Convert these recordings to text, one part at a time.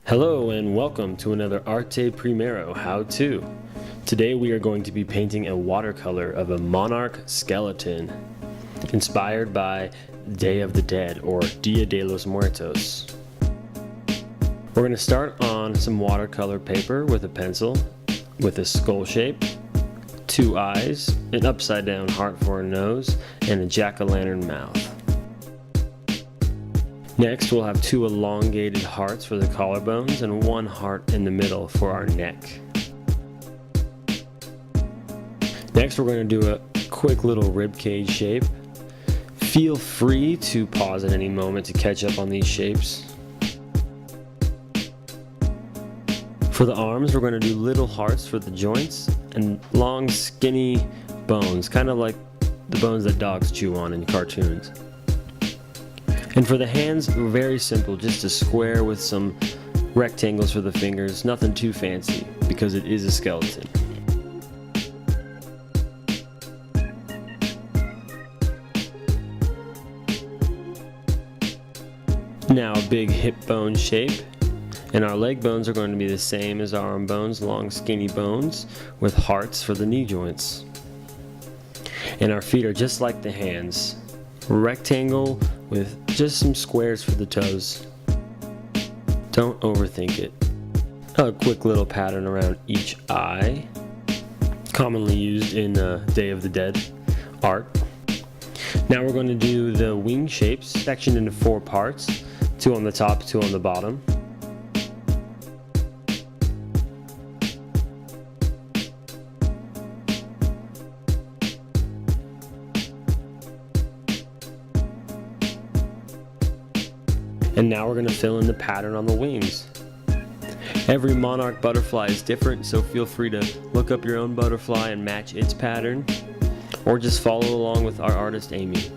Hello and welcome to another Arte Primero how-to. Today we are going to be painting a watercolor of a Monarch skeleton inspired by Day of the Dead or Dia de los Muertos. We're going to start on some watercolor paper with a pencil with a skull shape, two eyes, an upside down heart for a nose, and a jack-o'-lantern mouth. Next, we'll have two elongated hearts for the collarbones and one heart in the middle for our neck. Next, we're going to do a quick little ribcage shape. Feel free to pause at any moment to catch up on these shapes. For the arms, we're going to do little hearts for the joints and long, skinny bones, kind of like the bones that dogs chew on in cartoons. And for the hands, very simple, just a square with some rectangles for the fingers, nothing too fancy because it is a skeleton. Now a big hip bone shape, and our leg bones are going to be the same as our arm bones, long skinny bones with hearts for the knee joints. And our feet are just like the hands, rectangle with just some squares for the toes. Don't overthink it. A quick little pattern around each eye, commonly used in Day of the Dead art. Now we're going to do the wing shapes, sectioned into four parts, two on the top, two on the bottom. And now we're going to fill in the pattern on the wings. Every Monarch butterfly is different, so feel free to look up your own butterfly and match its pattern, or just follow along with our artist Amy.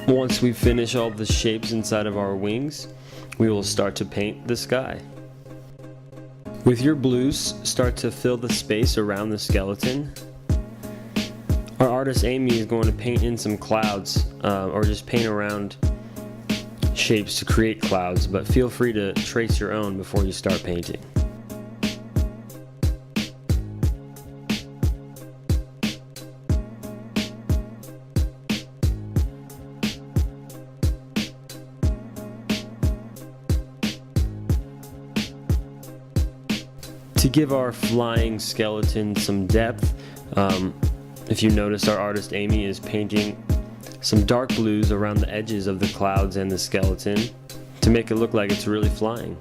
Once we finish all the shapes inside of our wings, we will start to paint the sky. With your blues, start to fill the space around the skeleton. Our artist Amy is going to paint in some clouds, or just paint around shapes to create clouds, but feel free to trace your own before you start painting. To give our flying skeleton some depth, if you notice, our artist Amy is painting some dark blues around the edges of the clouds and the skeleton to make it look like it's really flying.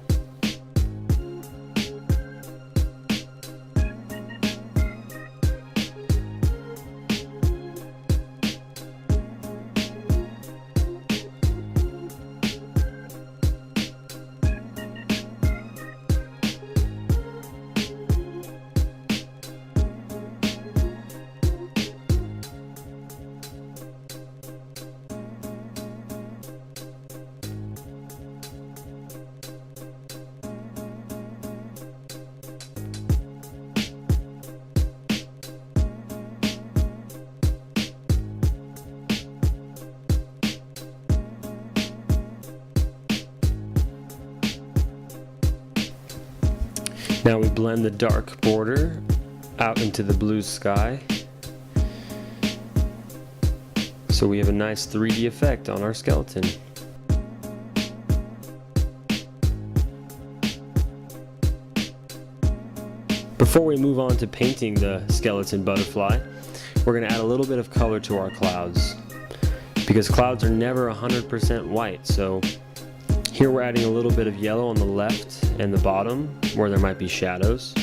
Now we blend the dark border out into the blue sky. So So we have a nice 3D effect on our skeleton. Before we move on to painting the skeleton butterfly, we're going to add a little bit of color to our clouds, because clouds are never 100% white. So here we're adding a little bit of yellow on the left and the bottom where there might be shadows,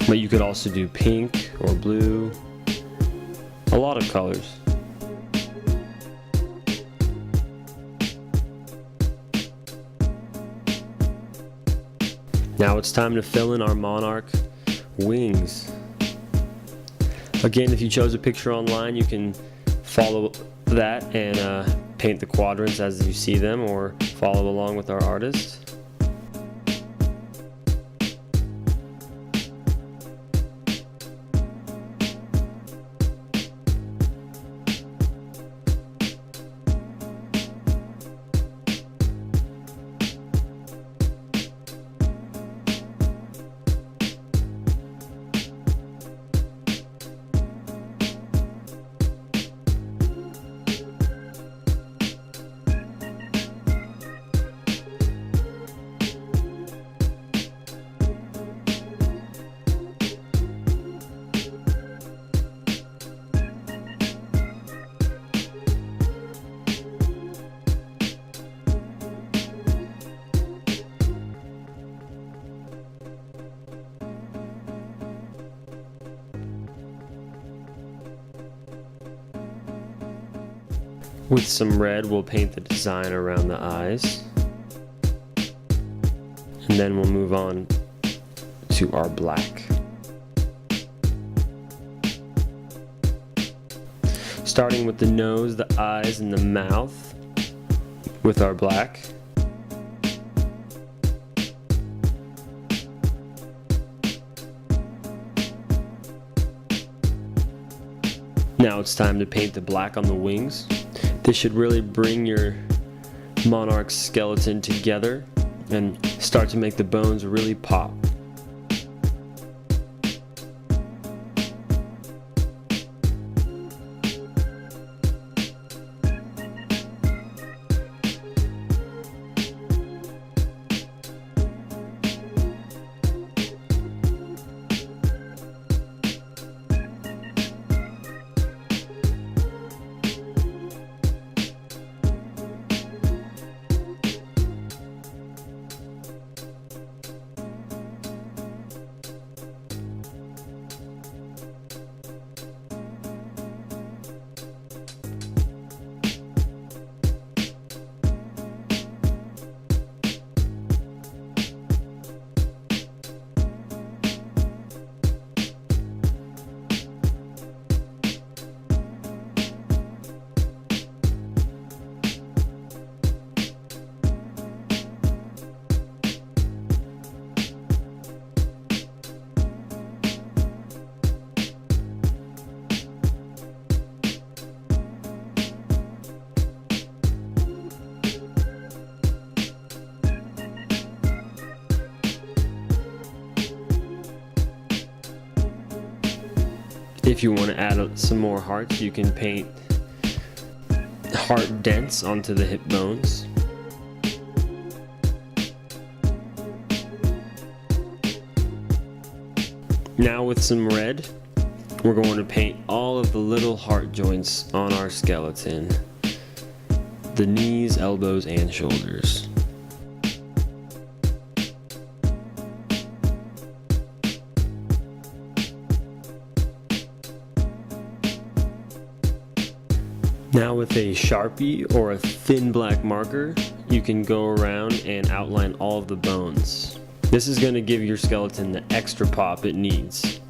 but you could also do pink or blue, a lot of colors. Now it's time to fill in our Monarch wings. Again, if you chose a picture online, you can follow that and paint the quadrants as you see them, or follow along with our artist. With some red, we'll paint the design around the eyes, and then we'll move on to our black. Starting with the nose, the eyes, and the mouth with our black. Now it's time to paint the black on the wings. This should really bring your Monarch skeleton together and start to make the bones really pop. If you want to add some more hearts, you can paint heart dents onto the hip bones. Now with some red, we're going to paint all of the little heart joints on our skeleton. The knees, elbows, and shoulders. Now with a Sharpie or a thin black marker, you can go around and outline all of the bones. This is going to give your skeleton the extra pop it needs.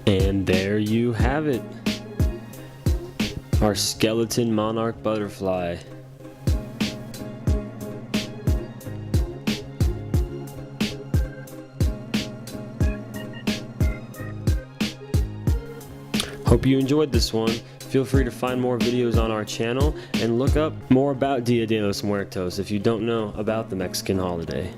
And there you have it, our skeleton Monarch butterfly. Hope you enjoyed this one. Feel free to find more videos on our channel and look up more about Dia de los Muertos if you don't know about the Mexican holiday.